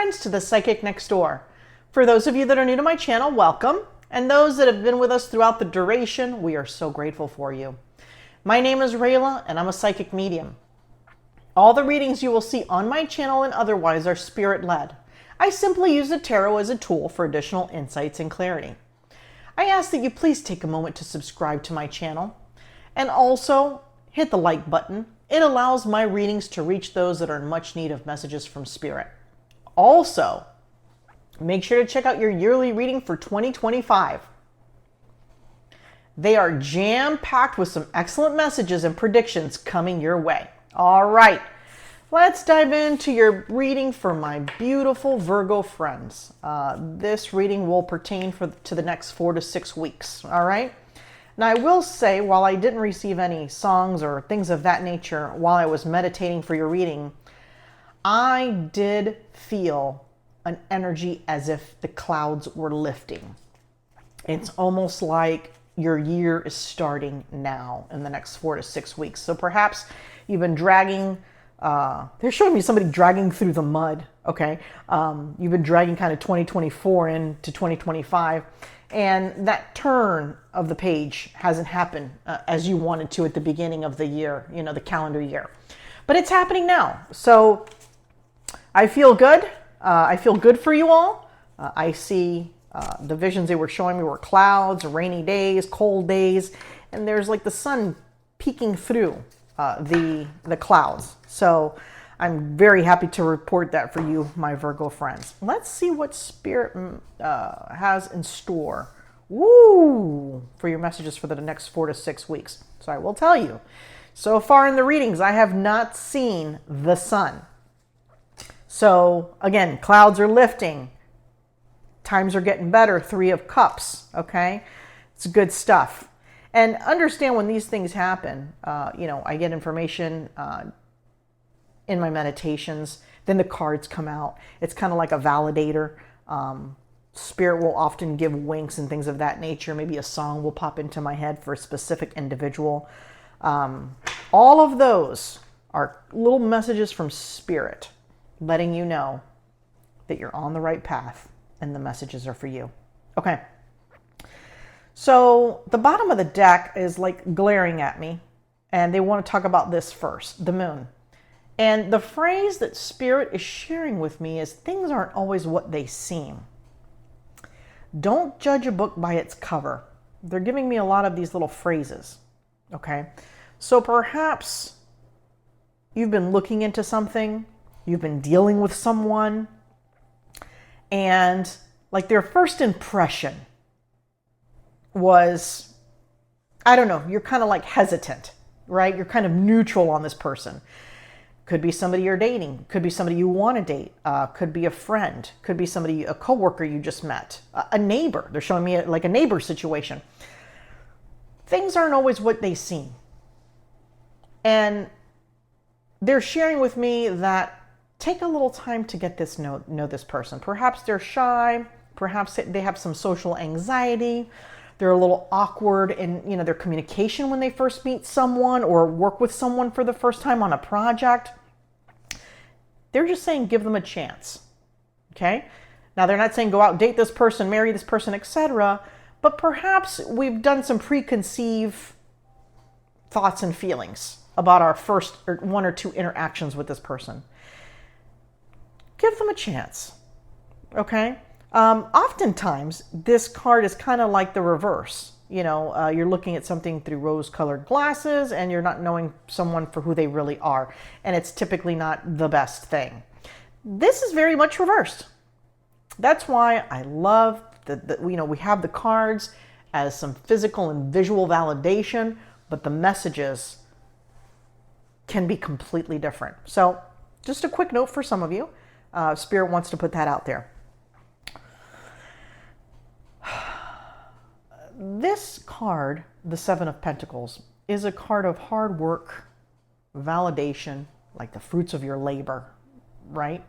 friends to the Psychic Next Door. For those of you that are new to my channel, welcome. And those that have been with us throughout the duration, we are so grateful for you. My name is Rayla, and I'm a psychic medium. All the readings you will see on my channel and otherwise are spirit-led. I simply use the tarot as a tool for additional insights and clarity. I ask that you please take a moment to subscribe to my channel and also hit the like button. It allows my readings to reach those that are in much need of messages from spirit. Also, make sure to check out your yearly reading for 2025. They are jam-packed with some excellent messages and predictions coming your way. All right, let's dive into your reading for my beautiful Virgo friends. This reading will pertain to the next 4 to 6 weeks, all right? Now, I will say, while I didn't receive any songs or things of that nature while I was meditating for your reading, I did feel an energy as if the clouds were lifting. It's almost like your year is starting now in the next 4 to 6 weeks. So perhaps you've been dragging, they're showing me somebody dragging through the mud, okay? You've been dragging kind of 2024 into 2025. And that turn of the page hasn't happened as you wanted to at the beginning of the year, you know, the calendar year. But it's happening now. So I feel good. I feel good for you all. I see the visions they were showing me were clouds, rainy days, cold days, and there's like the sun peeking through the clouds. So I'm very happy to report that for you, my Virgo friends. Let's see what Spirit has in store. Woo! For your messages for the next 4 to 6 weeks. So I will tell you, so far in the readings, I have not seen the sun. So again, clouds are lifting. Times are getting better. 3 of Cups, okay? It's good stuff. And understand when these things happen, you know, I get information in my meditations, then the cards come out. It's kind of like a validator. Spirit will often give winks and things of that nature. Maybe a song will pop into my head for a specific individual. All of those are little messages from Spirit letting you know that you're on the right path and the messages are for you. Okay. So the bottom of the deck is like glaring at me, and they want to talk about this first, the moon. And the phrase that Spirit is sharing with me is things aren't always what they seem. Don't judge a book by its cover. They're giving me a lot of these little phrases, okay? So perhaps you've been looking into something, you've been dealing with someone, and like their first impression was, I don't know, you're kind of like hesitant, right? You're kind of neutral on this person. Could be somebody you're dating. Could be somebody you want to date. Could be a friend. Could be somebody, a coworker you just met. A neighbor. They're showing me like a neighbor situation. Things aren't always what they seem. And they're sharing with me that take a little time to get this know this person. Perhaps they're shy. Perhaps they have some social anxiety. They're a little awkward in, you know, their communication when they first meet someone or work with someone for the first time on a project. They're just saying give them a chance, okay? Now, they're not saying go out, date this person, marry this person, etc. But perhaps we've done some preconceived thoughts and feelings about our first 1 or 2 interactions with this person. Give them a chance, okay? Oftentimes, this card is kind of like the reverse. You know, you're looking at something through rose-colored glasses and you're not knowing someone for who they really are. And it's typically not the best thing. This is very much reversed. That's why I love that, you know, we have the cards as some physical and visual validation, but the messages can be completely different. So just a quick note for some of you. Spirit wants to put that out there. This card, the 7 of Pentacles, is a card of hard work, validation, like the fruits of your labor, right?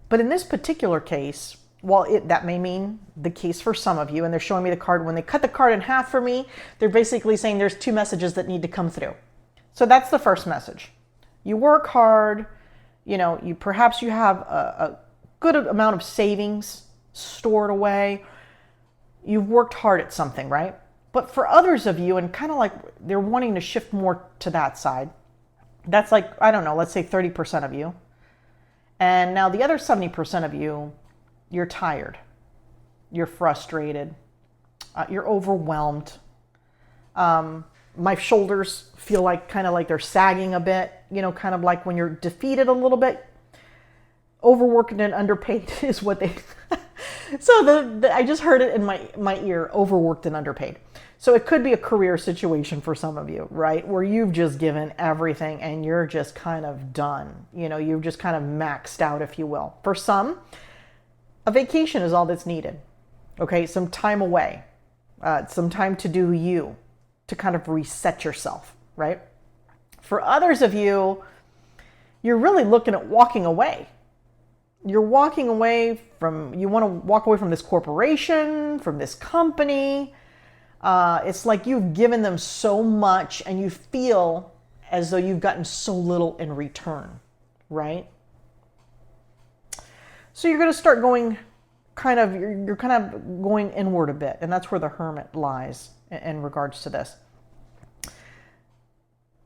But in this particular case, while that may mean the case for some of you, and they're showing me the card, when they cut the card in half for me, they're basically saying there's 2 messages that need to come through. So that's the first message. You work hard, you know, perhaps you have good amount of savings stored away. You've worked hard at something, right? But for others of you, and kind of like they're wanting to shift more to that side, that's like, I don't know, let's say 30% of you. And now the other 70% of you, you're tired, you're frustrated, you're overwhelmed. My shoulders feel like kind of like they're sagging a bit, kind of like when you're defeated a little bit. Overworked and underpaid is what they... So I just heard it in my ear, overworked and underpaid. So it could be a career situation for some of you, right? Where you've just given everything and you're just kind of done. You've just kind of maxed out, if you will. For some, a vacation is all that's needed. Okay, some time away, some time to do you, to kind of reset yourself, right? For others of you, you're really looking at walking away. You're walking away from, you want to walk away from this corporation, from this company. It's like you've given them so much and you feel as though you've gotten so little in return, right? So you're going to start going you're kind of going inward a bit. And that's where the hermit lies in regards to this.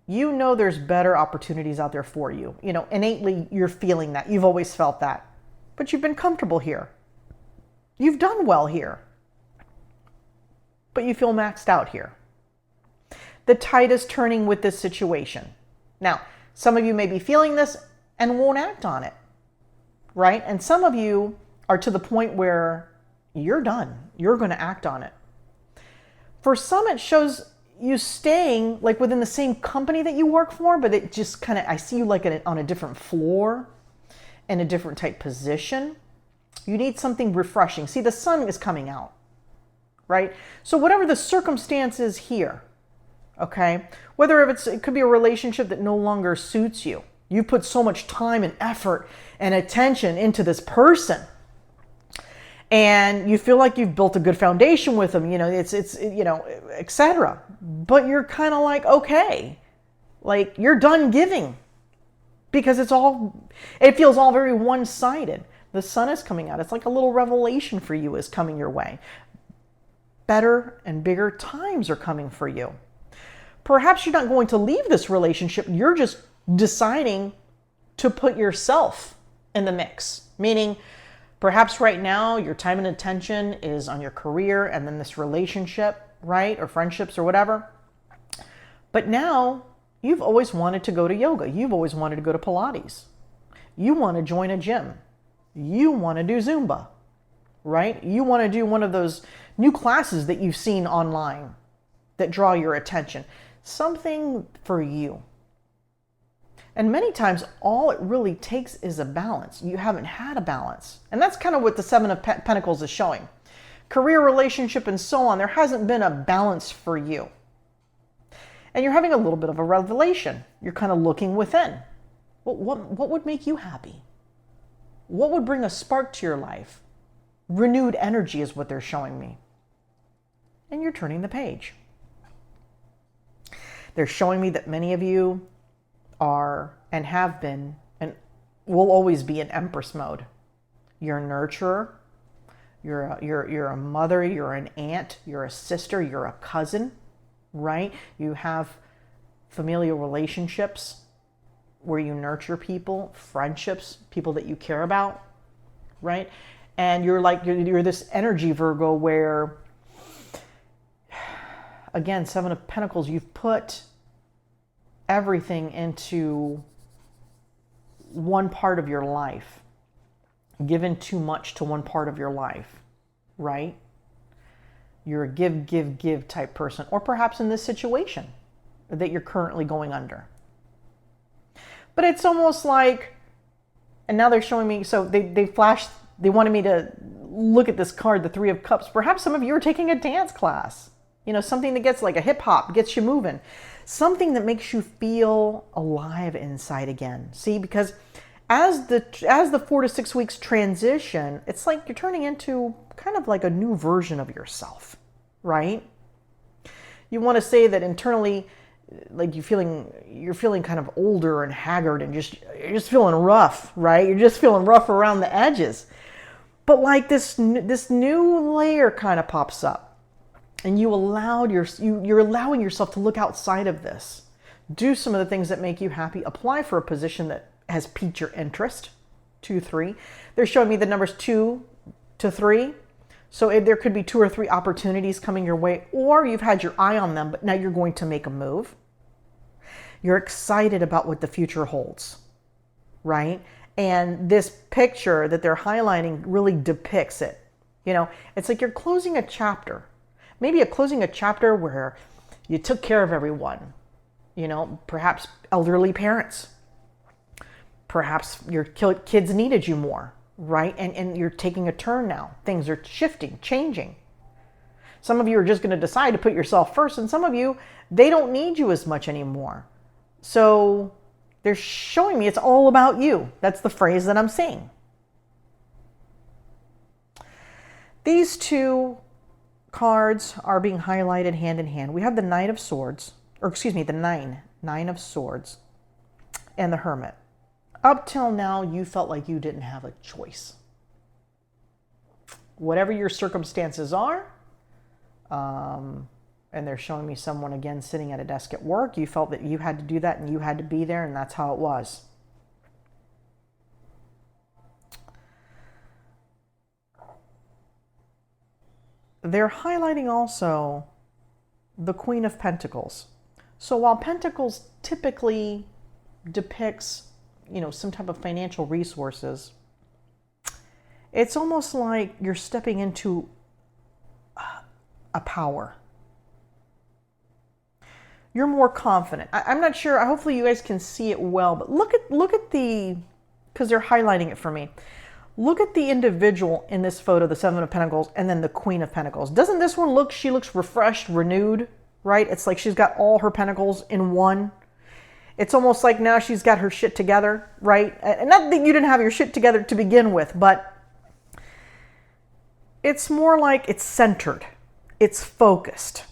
There's better opportunities out there for you. Innately, you're feeling that. You've always felt that. But you've been comfortable here. You've done well here. But you feel maxed out here. The tide is turning with this situation. Now, some of you may be feeling this and won't act on it, right? And some of you are to the point where you're done. You're going to act on it. For some, it shows you staying like within the same company that you work for, but it just kind of, I see you like on a different floor, in a different type position. You need something refreshing. See, the sun is coming out, right? So whatever the circumstance is here, okay, whether it could be a relationship that no longer suits you. You put so much time and effort and attention into this person, and you feel like you've built a good foundation with them, etc. But you're kind of like, okay, like you're done giving because it feels all very one-sided. The sun is coming out. It's like a little revelation for you is coming your way. Better and bigger times are coming for you. Perhaps you're not going to leave this relationship. You're just deciding to put yourself in the mix, meaning perhaps right now your time and attention is on your career and then this relationship, right? Or friendships or whatever. But now you've always wanted to go to yoga. You've always wanted to go to Pilates. You want to join a gym. You want to do Zumba, right? You want to do one of those new classes that you've seen online that draw your attention. Something for you. And many times, all it really takes is a balance. You haven't had a balance. And that's kind of what the Seven of Pentacles is showing. Career, relationship, and so on. There hasn't been a balance for you. And you're having a little bit of a revelation. You're kind of looking within. What would make you happy? What would bring a spark to your life? Renewed energy is what they're showing me. And you're turning the page. They're showing me that many of you are and have been and will always be in Empress mode. You're a nurturer. You're a mother. You're an aunt. You're a sister. You're a cousin, right? You have familial relationships where you nurture people, friendships, people that you care about, right? And you're this energy, Virgo, where, again, Seven of Pentacles, you've put everything into one part of your life, given too much to one part of your life, right? You're a give type person, or perhaps in this situation that you're currently going under. But it's almost like, and now they're showing me, so they wanted me to look at this card, the Three of Cups. Perhaps some of you are taking a dance class, something that gets like a hip hop, gets you moving. Something that makes you feel alive inside again. See, because as the 4 to 6 weeks transition, it's like you're turning into kind of like a new version of yourself, right? You want to say that internally like you're feeling kind of older and haggard and you're just feeling rough, right? You're just feeling rough around the edges. But like this new layer kind of pops up, and you're allowing yourself to look outside of this. Do some of the things that make you happy. Apply for a position that has piqued your interest. 2, 3. They're showing me the numbers 2 to 3. So if there could be 2 or 3 opportunities coming your way, or you've had your eye on them, but now you're going to make a move. You're excited about what the future holds, right? And this picture that they're highlighting really depicts it. You know, it's like you're closing a chapter. Maybe you're closing a chapter where you took care of everyone. You know, perhaps elderly parents. Perhaps your kids needed you more, right? And you're taking a turn now. Things are shifting, changing. Some of you are just going to decide to put yourself first, and some of you, they don't need you as much anymore. So they're showing me it's all about you. That's the phrase that I'm seeing. These 2 cards are being highlighted hand in hand. We have the Knight of Swords, or excuse me, the Nine of Swords, and the Hermit. Up till now, you felt like you didn't have a choice. Whatever your circumstances are, and they're showing me someone again sitting at a desk at work, you felt that you had to do that and you had to be there, and that's how it was. They're highlighting also the Queen of Pentacles. So while Pentacles typically depicts, you know, some type of financial resources, it's almost like you're stepping into a power. You're more confident. I'm not sure. Hopefully you guys can see it well, but look at the, because they're highlighting it for me. Look at the individual in this photo, the 7 of Pentacles, and then the Queen of Pentacles. Doesn't this one she looks refreshed, renewed, right? It's like she's got all her pentacles in one. It's almost like now she's got her shit together, right? And not that you didn't have your shit together to begin with, but it's more like it's centered. It's focused.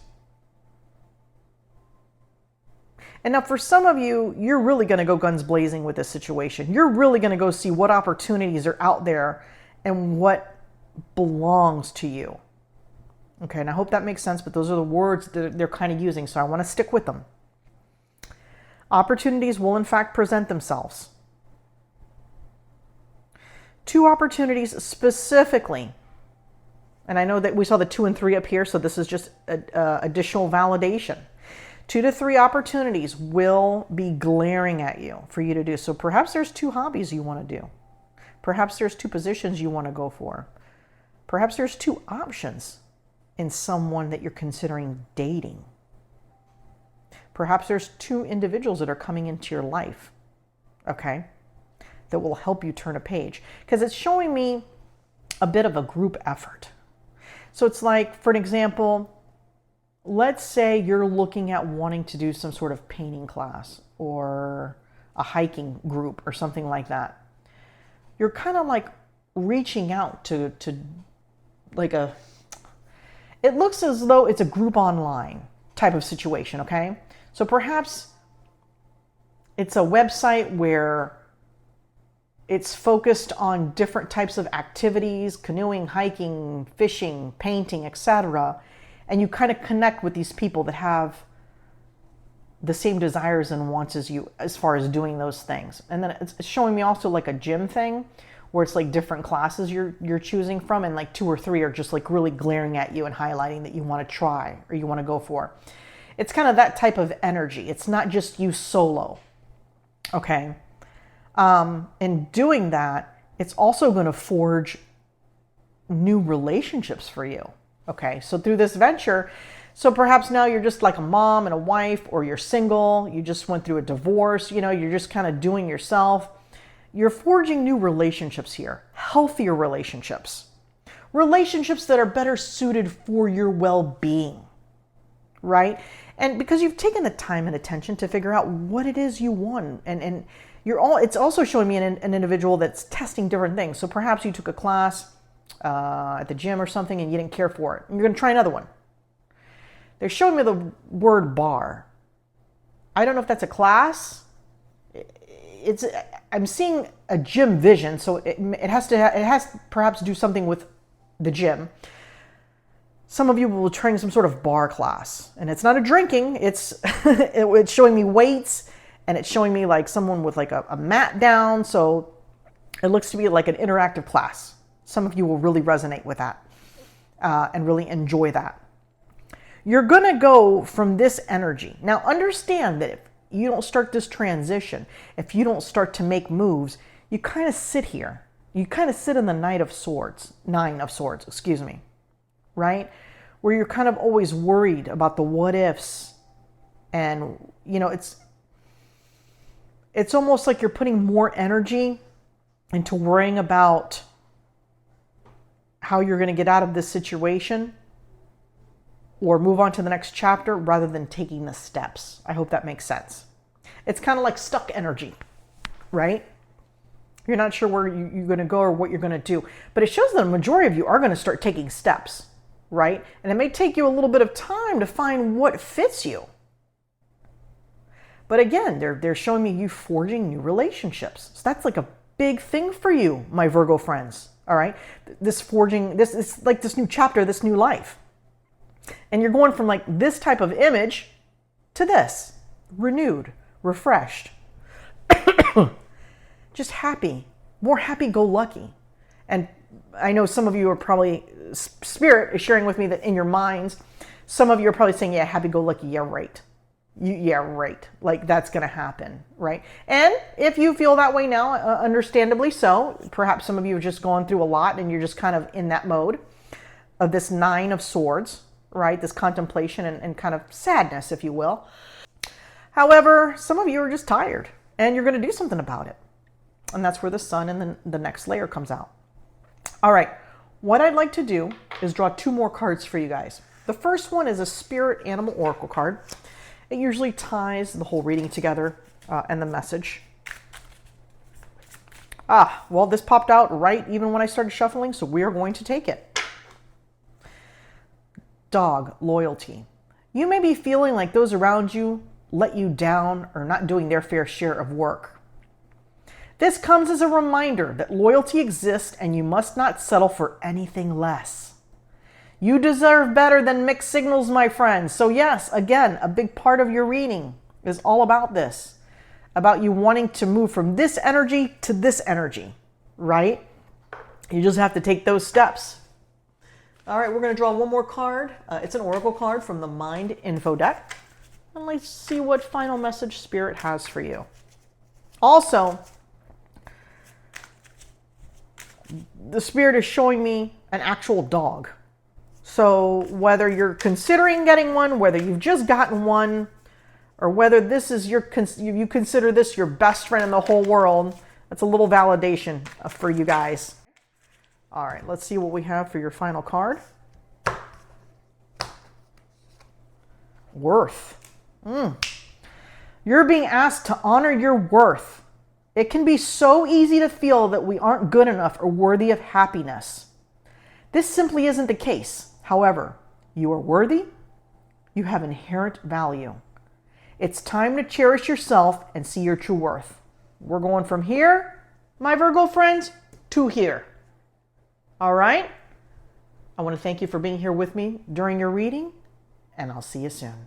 And now for some of you, you're really going to go guns blazing with this situation. You're really going to go see what opportunities are out there and what belongs to you. Okay, and I hope that makes sense, but those are the words that they're kind of using, so I want to stick with them. Opportunities will in fact present themselves. 2 opportunities specifically. And I know that we saw the 2 and 3 up here, so this is just additional validation. 2 to 3 opportunities will be glaring at you for you to do. So perhaps there's 2 hobbies you want to do. Perhaps there's 2 positions you want to go for. Perhaps there's 2 options in someone that you're considering dating. Perhaps there's 2 individuals that are coming into your life, okay, that will help you turn a page. Because it's showing me a bit of a group effort. So it's like, for an example, let's say you're looking at wanting to do some sort of painting class or a hiking group or something like that. You're kind of like reaching out to like it looks as though it's a group online type of situation, okay? So perhaps it's a website where it's focused on different types of activities, canoeing, hiking, fishing, painting, etc. And you kind of connect with these people that have the same desires and wants as you as far as doing those things. And then it's showing me also like a gym thing where it's like different classes you're choosing from, and like 2 or 3 are just like really glaring at you and highlighting that you want to try or you want to go for. It's kind of that type of energy. It's not just you solo. Okay. In doing that, it's also going to forge new relationships for you. Okay. So through this venture, so perhaps now you're just like a mom and a wife, or you're single, you just went through a divorce, you know, you're just kind of doing yourself. You're forging new relationships here, healthier relationships, relationships that are better suited for your well-being, right? And because you've taken the time and attention to figure out what it is you want, and it's also showing me an individual that's testing different things. So perhaps you took a class at the gym or something and you didn't care for it. And you're going to try another one. They're showing me the word bar. I don't know if that's a class. I'm seeing a gym vision, so it has to perhaps do something with the gym. Some of you will train some sort of bar class, and it's not a drinking. It's it's showing me weights, and it's showing me like someone with like a mat down. So it looks to be like an interactive class. Some of you will really resonate with that and really enjoy that. You're gonna go from this energy. Now understand that if you don't start this transition, if you don't start to make moves, you kind of sit here. You kind of sit in the Nine of Swords, excuse me, right? Where you're kind of always worried about the what ifs. And, you know, it's almost like you're putting more energy into worrying about how you're going to get out of this situation or move on to the next chapter rather than taking the steps. I hope that makes sense. It's kind of like stuck energy, right? You're not sure where you're going to go or what you're going to do. But it shows that a majority of you are going to start taking steps, right? And it may take you a little bit of time to find what fits you. But again, they're showing me you forging new relationships. So that's like a big thing for you, my Virgo friends, all right? This forging, this is like this new chapter, this new life. And you're going from like this type of image to this, renewed, refreshed, just happy, more happy-go-lucky. And I know some of you are probably, Spirit is sharing with me that in your minds, some of you are probably saying, yeah, happy-go-lucky, yeah, right. Yeah, right. Like that's going to happen, right? And if you feel that way now, understandably so, perhaps some of you have just gone through a lot and you're just kind of in that mode of this Nine of Swords, right? This contemplation and kind of sadness, if you will. However, some of you are just tired and you're going to do something about it. And that's where the Sun and the next layer comes out. All right. What I'd like to do is draw two more cards for you guys. The first one is a Spirit Animal Oracle card. It usually ties the whole reading together and the message. Well, this popped out right even when I started shuffling, so we are going to take it. Dog, loyalty. You may be feeling like those around you let you down or not doing their fair share of work. This comes as a reminder that loyalty exists and you must not settle for anything less. You deserve better than mixed signals, my friends. So yes, again, a big part of your reading is all about this, about you wanting to move from this energy to this energy, right? You just have to take those steps. All right, we're going to draw one more card. It's an oracle card from the Mind Info deck. And let's see what final message Spirit has for you. Also, the Spirit is showing me an actual dog. So whether you're considering getting one, whether you've just gotten one, or whether this is you consider this your best friend in the whole world, that's a little validation for you guys. All right, let's see what we have for your final card. Worth. You're being asked to honor your worth. It can be so easy to feel that we aren't good enough or worthy of happiness. This simply isn't the case. However, you are worthy. You have inherent value. It's time to cherish yourself and see your true worth. We're going from here, my Virgo friends, to here. All right? I want to thank you for being here with me during your reading, and I'll see you soon.